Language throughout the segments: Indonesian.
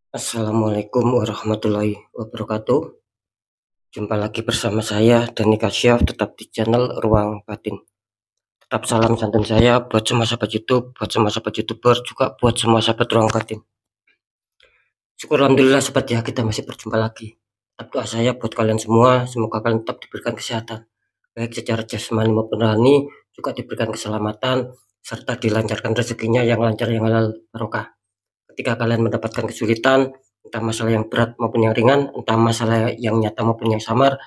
Assalamualaikum warahmatullahi wabarakatuh. Jumpa lagi bersama saya Dani Kasyaf, tetap di channel Ruang Batin. Tetap salam santun saya buat semua sahabat YouTube, buat semua sahabat YouTuber, juga buat semua sahabat Ruang Batin. Syukur alhamdulillah sobat ya, kita masih berjumpa lagi. Tetap doa saya buat kalian semua, semoga kalian tetap diberikan kesehatan, baik secara jasmani maupun rohani, juga diberikan keselamatan, serta dilancarkan rezekinya yang lancar, yang halal barokah. Ketika kalian mendapatkan kesulitan, entah masalah yang berat maupun yang ringan, entah masalah yang nyata maupun yang samar,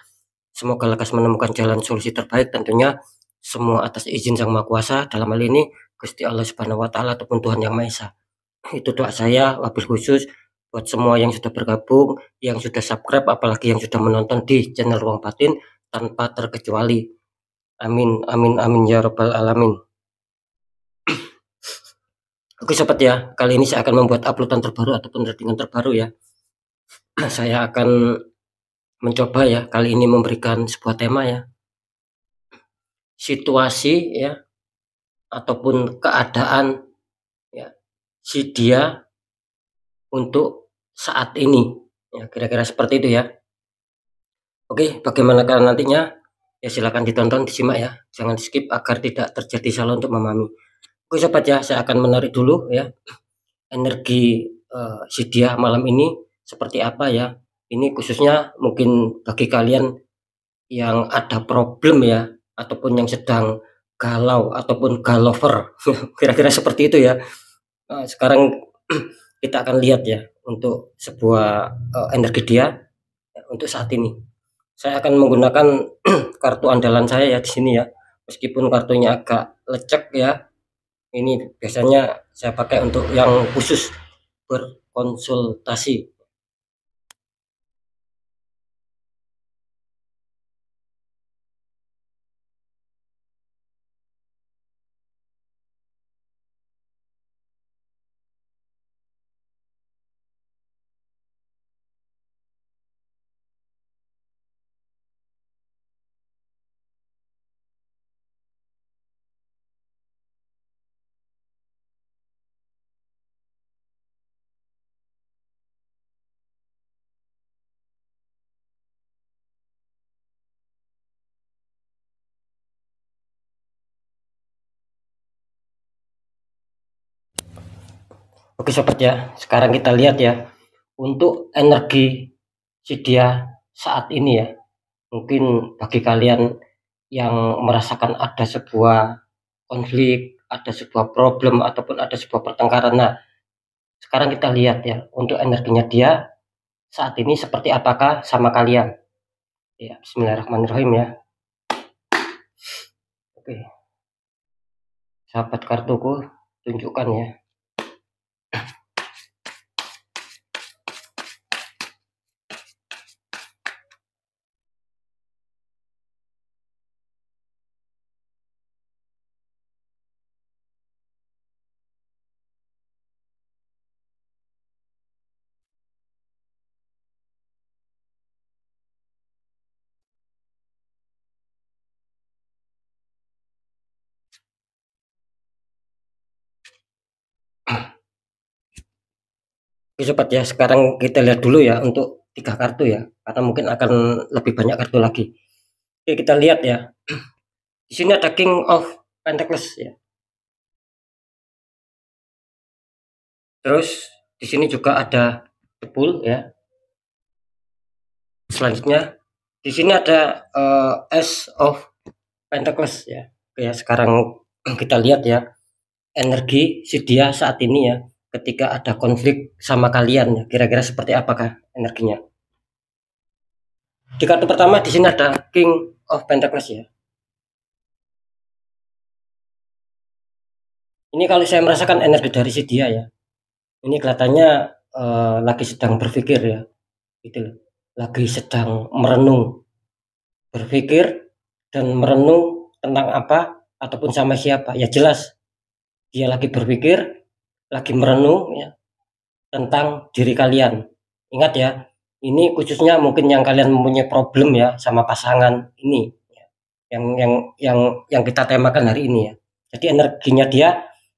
semoga lekas menemukan jalan solusi terbaik, tentunya semua atas izin Sang Maha Kuasa, dalam hal ini Gusti Allah Subhanahu wa taala ataupun Tuhan Yang Maha Esa. Itu doa saya wabil khusus buat semua yang sudah bergabung, yang sudah subscribe, apalagi yang sudah menonton di channel Ruang Batin tanpa terkecuali. Amin amin amin ya rabbal alamin. Oke sobat ya, kali ini saya akan membuat uploadan terbaru ataupun settingan terbaru ya. Saya akan mencoba ya kali ini memberikan sebuah tema ya, situasi ya ataupun keadaan ya si dia untuk saat ini ya, kira-kira seperti itu ya. Oke, bagaimana kalian nantinya ya, silakan ditonton, disimak ya, jangan di skip agar tidak terjadi salah untuk memahami. Oke sobat ya, saya akan menarik dulu ya energi si dia malam ini seperti apa ya. Ini khususnya mungkin bagi kalian yang ada problem ya, ataupun yang sedang galau ataupun gallover, kira-kira seperti itu ya. Sekarang kita akan lihat ya untuk sebuah energi dia ya, untuk saat ini. Saya akan menggunakan kartu andalan saya ya di sini ya, meskipun kartunya agak lecek ya. Ini biasanya saya pakai untuk yang khusus berkonsultasi. Oke sobat ya, sekarang kita lihat ya untuk energi si dia saat ini ya. Mungkin bagi kalian yang merasakan ada sebuah konflik, ada sebuah problem ataupun ada sebuah pertengkaran. Nah, sekarang kita lihat ya untuk energinya dia saat ini seperti apakah sama kalian. Ya, bismillahirrahmanirrahim ya. Oke. Sahabat kartuku, tunjukkan ya. Oke sobat ya, sekarang kita lihat dulu ya untuk 3 kartu ya, karena mungkin akan lebih banyak kartu lagi. Oke, kita lihat ya. Di sini ada King of Pentacles ya. Terus di sini juga ada The Bull ya. Selanjutnya di sini ada Ace of Pentacles ya. Oke, ya, sekarang kita lihat ya energi si dia saat ini ya, ketika ada konflik sama kalian ya, kira-kira seperti apakah energinya. Di kartu pertama di sini ada King of Pentacles ya. Ini kalau saya merasakan energi dari si dia ya, ini kelihatannya lagi sedang berpikir ya, gitu loh. Lagi sedang merenung, berpikir dan merenung tentang apa ataupun sama siapa. Ya jelas dia lagi berpikir, lagi merenung ya tentang diri kalian. Ingat ya, ini khususnya mungkin yang kalian mempunyai problem ya sama pasangan ini ya, yang kita temakan hari ini ya. Jadi energinya dia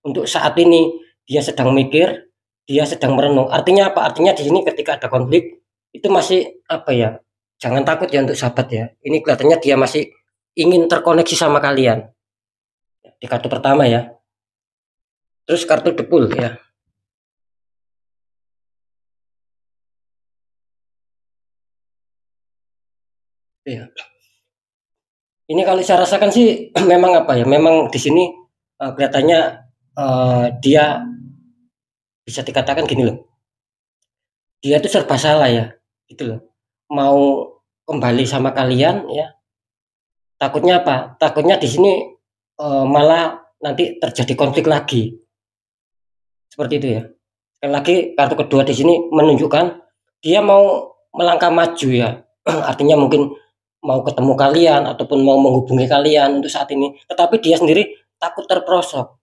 untuk saat ini dia sedang mikir, dia sedang merenung. Artinya apa? Artinya di sini ketika ada konflik itu masih apa ya? Jangan takut ya untuk sahabat ya. Ini kelihatannya dia masih ingin terkoneksi sama kalian. Di kartu pertama ya. Terus kartu depul ya. Iya. Ini kalau saya rasakan sih memang apa ya? Memang di sini kelihatannya dia bisa dikatakan gini loh. Dia tuh serba salah ya, gitu loh. Mau kembali sama kalian ya. Takutnya apa? Takutnya di sini malah nanti terjadi konflik lagi. Seperti itu ya. Sekali lagi kartu kedua di sini menunjukkan dia mau melangkah maju ya. Artinya mungkin mau ketemu kalian ataupun mau menghubungi kalian untuk saat ini, tetapi dia sendiri takut terperosok.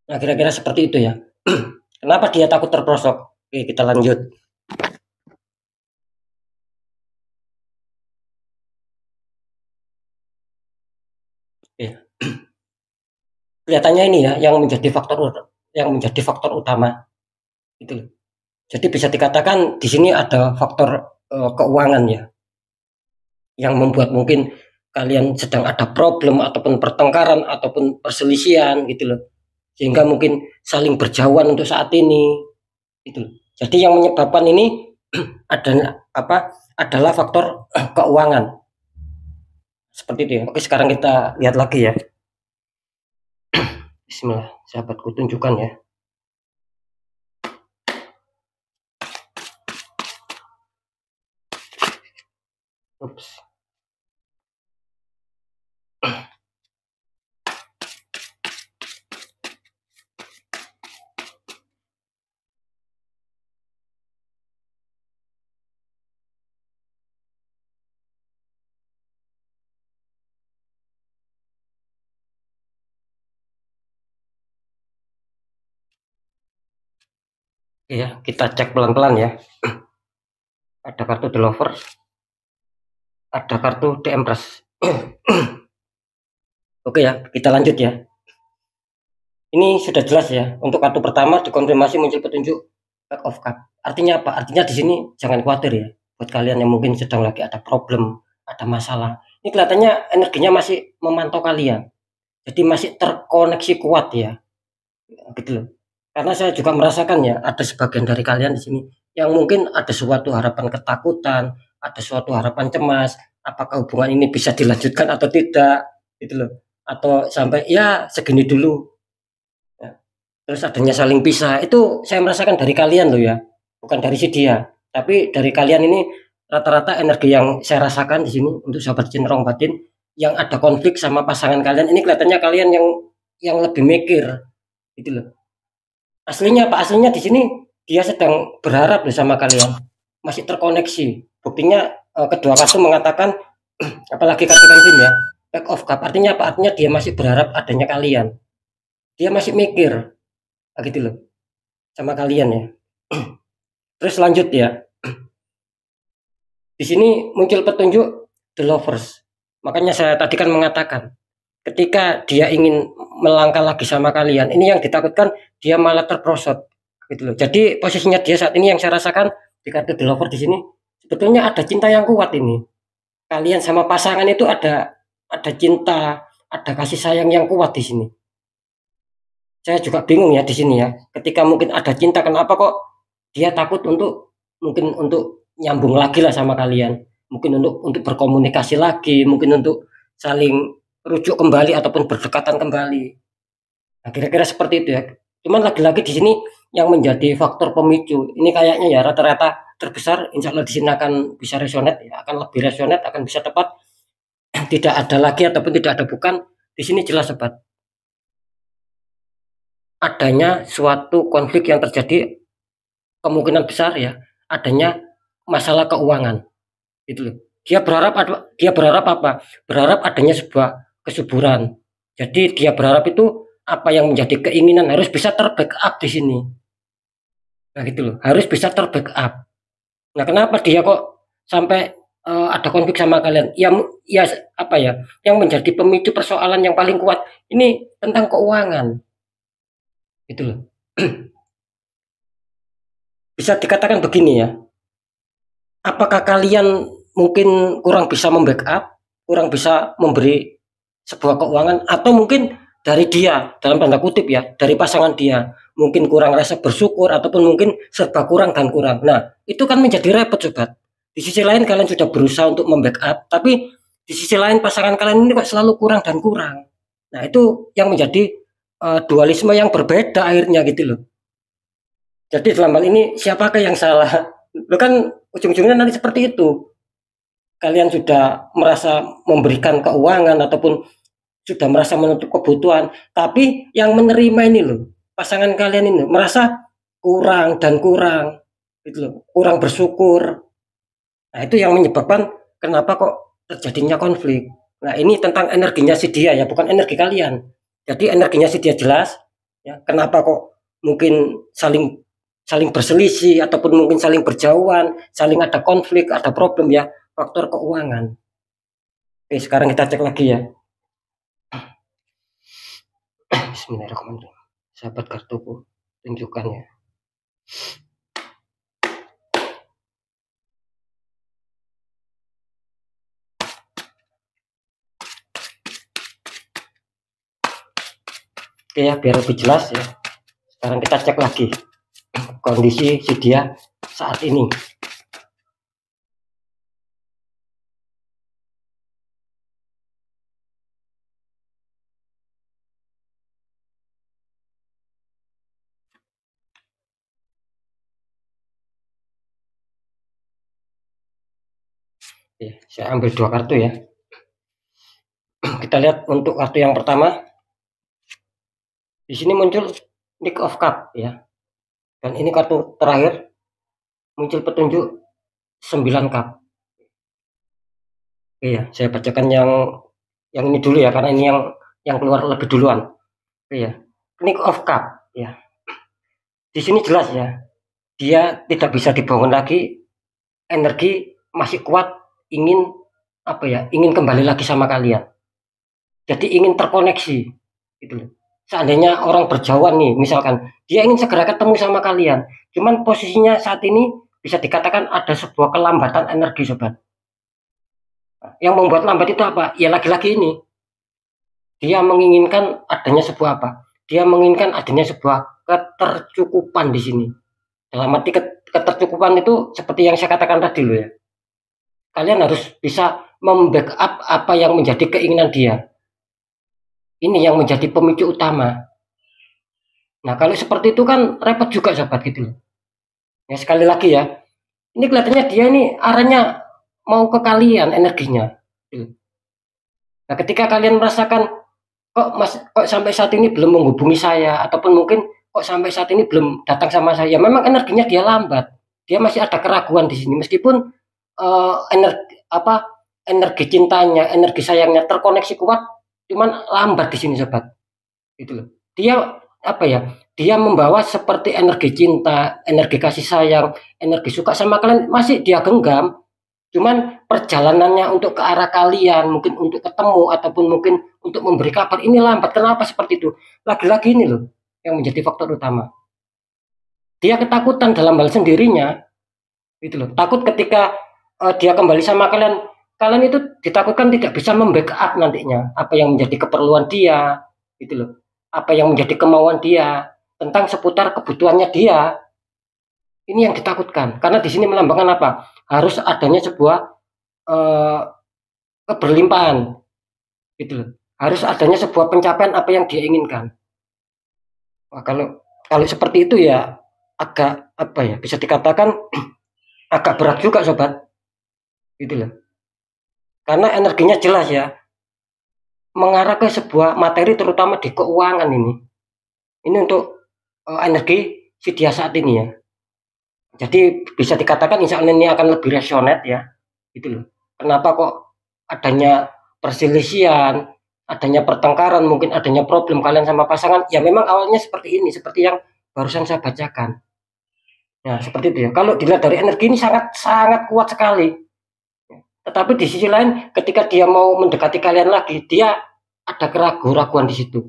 Nah, kira-kira seperti itu ya. Kenapa dia takut terperosok? Oke, kita lanjut. Oke. Kelihatannya ini ya yang menjadi faktor utama itu. Jadi bisa dikatakan di sini ada faktor keuangan ya yang membuat mungkin kalian sedang ada problem ataupun pertengkaran ataupun perselisihan gitu loh. Sehingga mungkin saling berjauhan untuk saat ini gitu loh. Jadi yang menyebabkan ini ada apa? Adalah faktor keuangan. Seperti itu ya. Oke, sekarang kita lihat lagi ya. Bismillah, sahabatku tunjukkan ya. Ups. Ya, kita cek pelan-pelan ya. Ada kartu The Lovers, ada kartu The Empress. Oke ya, kita lanjut ya. Ini sudah jelas ya. Untuk kartu pertama dikonfirmasi muncul petunjuk Pack of Cup. Artinya apa? Artinya di sini jangan khawatir ya. Buat kalian yang mungkin sedang lagi ada problem, ada masalah. Ini kelihatannya energinya masih memantau kalian. Jadi masih terkoneksi kuat ya. Gitu loh. Karena saya juga merasakan ya, ada sebagian dari kalian di sini yang mungkin ada suatu harapan ketakutan, ada suatu harapan cemas, apakah hubungan ini bisa dilanjutkan atau tidak, gitu loh. Atau sampai ya segini dulu. Ya. Terus adanya saling pisah, itu saya merasakan dari kalian loh ya, bukan dari si dia. Tapi dari kalian ini rata-rata energi yang saya rasakan di sini untuk sahabat cenderung batin yang ada konflik sama pasangan kalian ini kelihatannya kalian yang lebih mikir, gitu loh. Aslinya apa? Aslinya di sini dia sedang berharap bersama kalian, masih terkoneksi. Buktinya kedua kartu mengatakan, apalagi kartu Kenjin ya, Pack of Cup. Artinya apa? Artinya dia masih berharap adanya kalian. Dia masih mikir, gitu loh, sama kalian ya. Terus lanjut ya. Di sini muncul petunjuk The Lovers. Makanya saya tadi kan mengatakan, ketika dia ingin melangkah lagi sama kalian, ini yang ditakutkan dia malah terprosot gitu loh. Jadi posisinya dia saat ini yang saya rasakan di kartu The Lover di sini sebetulnya ada cinta yang kuat ini. Kalian sama pasangan itu ada cinta, ada kasih sayang yang kuat di sini. Saya juga bingung ya di sini ya. Ketika mungkin ada cinta, kenapa kok dia takut untuk mungkin untuk nyambung lagi lah sama kalian. Mungkin untuk berkomunikasi lagi, mungkin untuk saling rujuk kembali ataupun berdekatan kembali. Nah, kira-kira seperti itu ya. Cuman lagi-lagi di sini yang menjadi faktor pemicu ini kayaknya ya rata-rata terbesar insya Allah di sini akan bisa resonate ya, akan lebih resonate, akan bisa tepat. Tidak ada lagi ataupun tidak ada bukan di sini jelas sobat. Adanya suatu konflik yang terjadi kemungkinan besar ya adanya masalah keuangan gitu loh. Dia berharap apa? Berharap adanya sebuah kesuburan. Jadi dia berharap itu apa yang menjadi keinginan harus bisa terbackup di sini. Nah gitu loh, harus bisa terbackup. Nah kenapa dia kok sampai ada konflik sama kalian? Ya apa ya? Yang menjadi pemicu persoalan yang paling kuat ini tentang keuangan. Gitu loh. bisa dikatakan begini ya, apakah kalian mungkin kurang bisa membackup, kurang bisa memberi sebuah keuangan, atau mungkin dari dia, dalam tanda kutip ya, dari pasangan dia, mungkin kurang rasa bersyukur, ataupun mungkin serba kurang dan kurang. Nah, itu kan menjadi repot sobat. Di sisi lain kalian sudah berusaha untuk membackup, tapi di sisi lain pasangan kalian ini kok selalu kurang dan kurang. Nah, itu yang menjadi dualisme yang berbeda akhirnya gitu loh. Jadi dalam hal ini siapakah yang salah? Lo kan ujung-ujungnya nanti seperti itu. Kalian sudah merasa memberikan keuangan ataupun sudah merasa menutup kebutuhan, tapi yang menerima ini loh, pasangan kalian ini merasa kurang dan kurang, gitu loh, kurang bersyukur. Nah, itu yang menyebabkan kenapa kok terjadinya konflik. Nah, ini tentang energinya si dia ya, bukan energi kalian. Jadi energinya si dia jelas, ya, kenapa kok mungkin saling saling berselisih ataupun mungkin saling berjauhan, saling ada konflik, ada problem ya, faktor keuangan. Oke, sekarang kita cek lagi ya. Bismillahirrahmanirrahim. Sahabat kartuku, tunjukkannya. Oke ya, biar lebih jelas ya. Sekarang kita cek lagi kondisi si dia saat ini. Oke, saya ambil 2 kartu ya. Kita lihat untuk kartu yang pertama. Di sini muncul Knight of Cup ya. Dan ini kartu terakhir muncul petunjuk 9 cup. Oke ya, saya bacakan yang ini dulu ya, karena ini yang keluar lebih duluan. Oke ya. Knight of Cup ya. Di sini jelas ya, dia tidak bisa dibangun lagi, energi masih kuat, ingin apa ya, ingin kembali lagi sama kalian. Jadi ingin terkoneksi gitu loh. Seandainya orang berjauhan nih, misalkan dia ingin segera ketemu sama kalian, cuman posisinya saat ini bisa dikatakan ada sebuah kelambatan energi sobat. Yang membuat lambat itu apa? Ya laki-laki ini, dia menginginkan adanya sebuah apa? Dia menginginkan adanya sebuah ketercukupan di sini. Dalam arti ketercukupan itu seperti yang saya katakan tadi loh ya. Kalian harus bisa membackup apa yang menjadi keinginan dia. Ini yang menjadi pemicu utama. Nah, kalau seperti itu kan repot juga sahabat gitu loh. Ya sekali lagi ya. Ini kelihatannya dia ini arahnya mau ke kalian energinya. Nah, ketika kalian merasakan kok sampai saat ini belum menghubungi saya, ataupun mungkin kok sampai saat ini belum datang sama saya, memang energinya dia lambat. Dia masih ada keraguan di sini meskipun energi cintanya, energi sayangnya terkoneksi kuat, cuman lambat di sini sobat. Gitu loh. Dia apa ya? Dia membawa seperti energi cinta, energi kasih sayang, energi suka sama kalian masih dia genggam. Cuman perjalanannya untuk ke arah kalian, mungkin untuk ketemu ataupun mungkin untuk memberi kabar ini lambat. Kenapa seperti itu? Lagi-lagi ini loh yang menjadi faktor utama. Dia ketakutan dalam hal sendirinya. Gitu loh. Takut ketika dia kembali sama kalian, kalian itu ditakutkan tidak bisa membackup nantinya apa yang menjadi keperluan dia, gitu loh. Apa yang menjadi kemauan dia tentang seputar kebutuhannya dia. Ini yang ditakutkan karena di sini melambangkan apa? Harus adanya sebuah keberlimpahan, gitu loh. Harus adanya sebuah pencapaian apa yang dia inginkan. Wah, kalau seperti itu ya agak apa ya? Bisa dikatakan agak berat juga sobat, gitu loh. Karena energinya jelas ya, mengarah ke sebuah materi terutama di keuangan ini. Ini untuk energi si dia saat ini ya. Jadi bisa dikatakan insya Allah ini akan lebih rasional ya, gitu loh. Kenapa kok adanya perselisihan, adanya pertengkaran, mungkin adanya problem kalian sama pasangan? Ya memang awalnya seperti ini, seperti yang barusan saya bacakan. Ya seperti itu ya. Kalau dilihat dari energi ini sangat kuat sekali. Tetapi di sisi lain, ketika dia mau mendekati kalian lagi, dia ada keraguan-raguan di situ.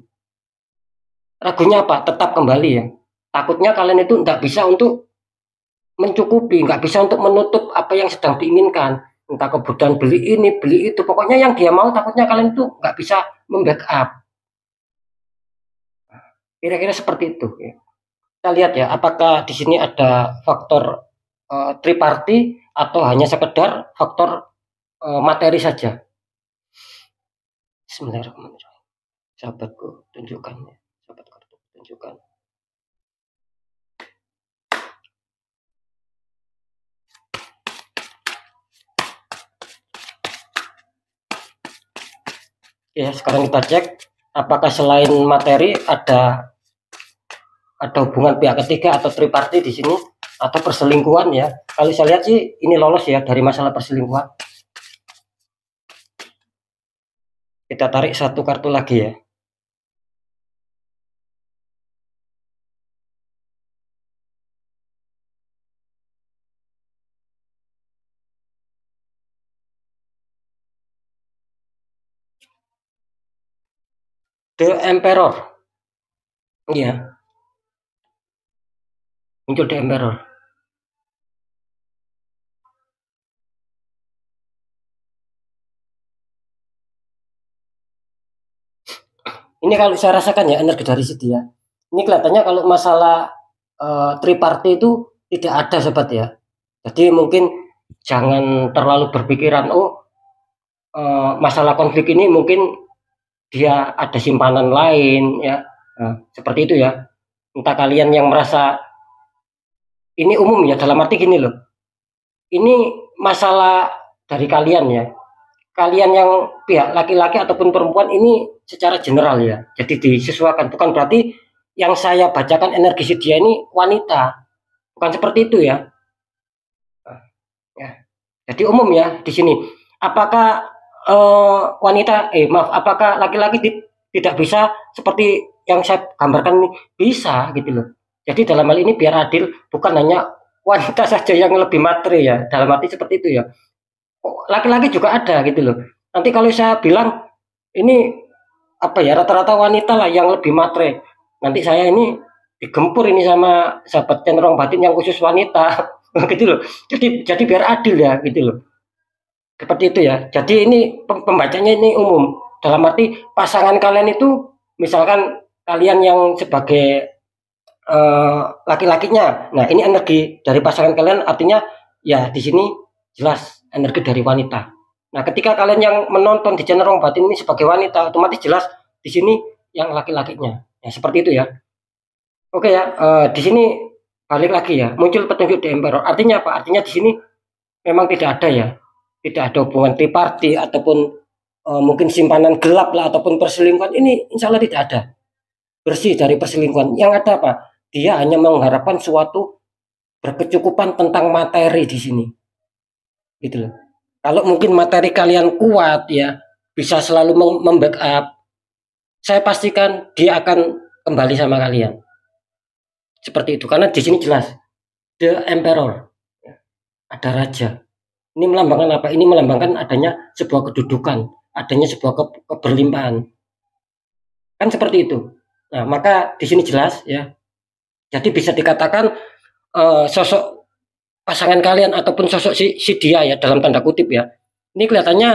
Ragunya apa? Tetap kembali ya. Takutnya kalian itu tidak bisa untuk mencukupi, nggak bisa untuk menutup apa yang sedang diinginkan. Entah kebutuhan beli ini, beli itu, pokoknya yang dia mau takutnya kalian tuh nggak bisa membackup. Kira-kira seperti itu ya. Kita lihat ya, apakah di sini ada faktor triparty atau hanya sekedar faktor materi saja. Bismillahirrahmanirrahim. Sahabatku, tunjukkan ya. Sahabat kartu, tunjukkan. Ya, sekarang kita cek apakah selain materi ada hubungan pihak ketiga atau triparty di sini atau perselingkuhan ya. Kalau saya lihat sih ini lolos ya dari masalah perselingkuhan. Kita tarik satu kartu lagi ya. The Emperor. Iya, muncul The Emperor. Ini kalau saya rasakan ya energi dari si dia. Ini kelihatannya kalau masalah triparty itu tidak ada sobat ya. Jadi mungkin jangan terlalu berpikiran masalah konflik ini mungkin dia ada simpanan lain ya. Nah, seperti itu ya. Entah kalian yang merasa ini umum ya, dalam arti gini loh. Ini masalah dari kalian ya. Kalian yang pihak laki-laki ataupun perempuan ini secara general ya. Jadi disesuaikan, bukan berarti yang saya bacakan energi si dia ini wanita. Bukan seperti itu ya. Ya. Jadi umum ya di sini. Apakah apakah laki-laki tidak bisa seperti yang saya gambarkan ini? Bisa gitu loh. Jadi dalam hal ini biar adil, bukan hanya wanita saja yang lebih materi ya. Dalam arti seperti itu ya. Laki-laki juga ada gitu loh. Nanti kalau saya bilang ini apa ya, rata-rata wanita lah yang lebih matre. Nanti saya ini digempur ini sama sahabat cenderung batin yang khusus wanita gitu loh. Jadi biar adil ya gitu loh. Seperti itu ya. Jadi ini pembacanya ini umum. Dalam arti pasangan kalian itu misalkan kalian yang sebagai laki-lakinya. Nah, ini energi dari pasangan kalian artinya ya di sini jelas energi dari wanita. Nah, ketika kalian yang menonton di channel Rong Batin ini sebagai wanita, otomatis jelas di sini yang laki-lakinya. Ya, seperti itu ya. Oke ya, di sini balik lagi ya, muncul petunjuk di Emperor. Artinya apa? Artinya di sini memang tidak ada ya. Tidak ada hubungan triparty ataupun mungkin simpanan gelap lah ataupun perselingkuhan. Ini insya Allah tidak ada. Bersih dari perselingkuhan. Yang ada apa? Dia hanya mengharapkan suatu berkecukupan tentang materi di sini. Gitu loh. Kalau mungkin materi kalian kuat ya, bisa selalu membackup, saya pastikan dia akan kembali sama kalian. Seperti itu. Karena di sini jelas The Emperor. Ada raja. Ini melambangkan apa? Ini melambangkan adanya sebuah kedudukan, adanya sebuah keberlimpahan. Kan seperti itu. Nah, maka di sini jelas ya. Jadi bisa dikatakan sosok pasangan kalian ataupun sosok si dia ya dalam tanda kutip ya. Ini kelihatannya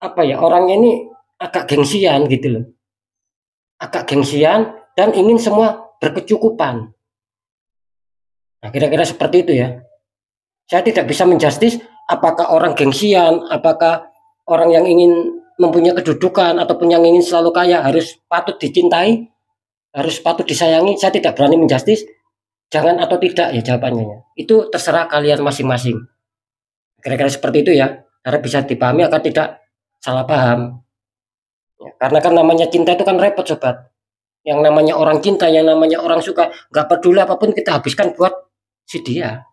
apa ya? Orangnya ini agak gengsian gitu loh. Agak gengsian dan ingin semua berkecukupan. Nah, kira-kira seperti itu ya. Saya tidak bisa menjustis apakah orang gengsian, apakah orang yang ingin mempunyai kedudukan ataupun yang ingin selalu kaya harus patut dicintai, harus patut disayangi. Saya tidak berani menjustis jangan atau tidak ya jawabannya. Itu terserah kalian masing-masing. Kira-kira seperti itu ya. Karena bisa dipahami agar tidak salah paham. Ya, karena kan namanya cinta itu kan repot sobat. Yang namanya orang cinta, yang namanya orang suka, nggak peduli apapun kita habiskan buat si dia.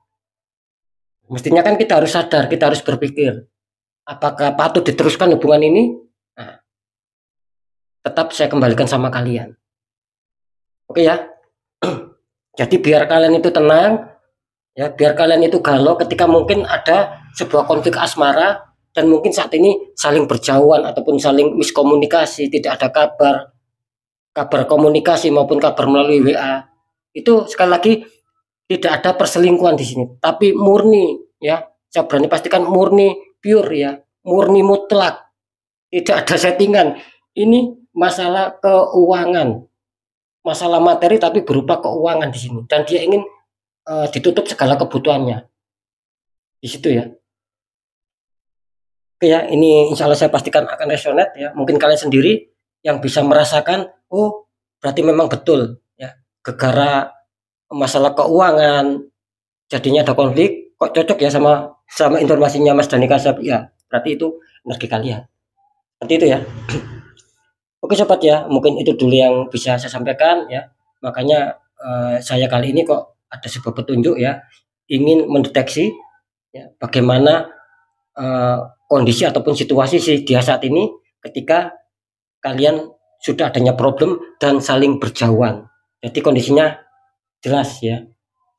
Mestinya kan kita harus sadar, kita harus berpikir apakah patut diteruskan hubungan ini. Nah, tetap saya kembalikan sama kalian. Oke ya. Jadi biar kalian itu tenang, ya biar kalian itu galau ketika mungkin ada sebuah konflik asmara dan mungkin saat ini saling berjauhan ataupun saling miskomunikasi, tidak ada kabar komunikasi maupun kabar melalui WA. Itu sekali lagi Tidak ada perselingkuhan di sini, tapi murni ya. Saya berani pastikan murni pure ya, murni mutlak. Tidak ada settingan. Ini masalah keuangan, masalah materi tapi berupa keuangan di sini. Dan dia ingin ditutup segala kebutuhannya di situ ya. Oke ya, ini insya Allah saya pastikan akan resonate ya. Mungkin kalian sendiri yang bisa merasakan, oh berarti memang betul ya. Gegara masalah keuangan, jadinya ada konflik, kok cocok ya sama sama informasinya Mas Dani Kasab ya. Berarti itu energi kalian. Seperti itu ya. Oke sobat ya, mungkin itu dulu yang bisa saya sampaikan ya. Makanya saya kali ini kok ada sebuah petunjuk ya, ingin mendeteksi ya, bagaimana kondisi ataupun situasi si dia saat ini ketika kalian sudah adanya problem dan saling berjauhan. Jadi kondisinya jelas ya.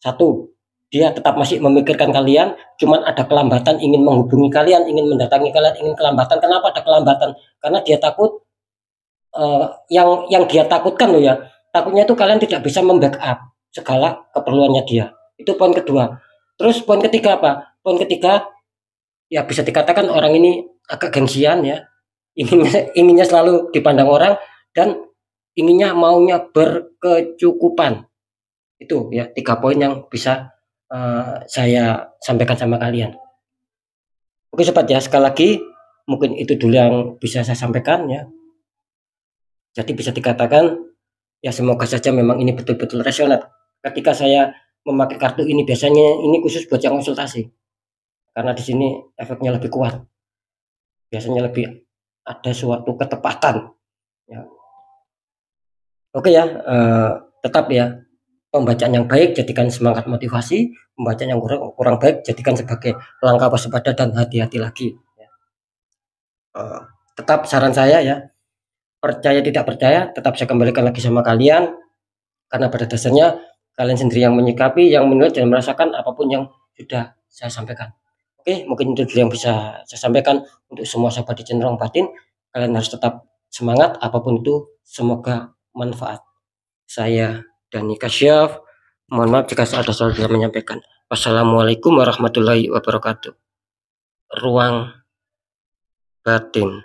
Satu, dia tetap masih memikirkan kalian, cuman ada kelambatan ingin menghubungi kalian, ingin mendatangi kalian, ingin kelambatan. Kenapa ada kelambatan? Karena dia takut yang dia takutkan loh ya. Takutnya itu kalian tidak bisa membackup segala keperluannya dia. Itu poin kedua. Terus poin ketiga apa? Poin ketiga ya bisa dikatakan orang ini agak gengsian ya. Inginnya selalu dipandang orang dan inginnya maunya berkecukupan. Itu ya 3 poin yang bisa saya sampaikan sama kalian. Oke sobat ya, sekali lagi mungkin itu dulu yang bisa saya sampaikan ya. Jadi bisa dikatakan ya semoga saja memang ini betul-betul resonate. Ketika saya memakai kartu ini biasanya ini khusus buat yang konsultasi. Karena di sini efeknya lebih kuat. Biasanya lebih ada suatu ketepatan ya. Oke ya, tetap ya, pembacaan yang baik jadikan semangat motivasi, pembacaan yang kurang baik jadikan sebagai langkah waspada dan hati-hati lagi ya. Tetap saran saya ya, percaya tidak percaya tetap saya kembalikan lagi sama kalian, karena pada dasarnya kalian sendiri yang menyikapi, yang menilai dan merasakan apapun yang sudah saya sampaikan. Oke, mungkin itu yang bisa saya sampaikan untuk semua sahabat di channel Ruang Batin. Kalian harus tetap semangat apapun itu, semoga manfaat. Saya Dani Kasyaf, mohon maaf jika ada salah dalam menyampaikan. Wassalamualaikum warahmatullahi wabarakatuh. Ruang Batin.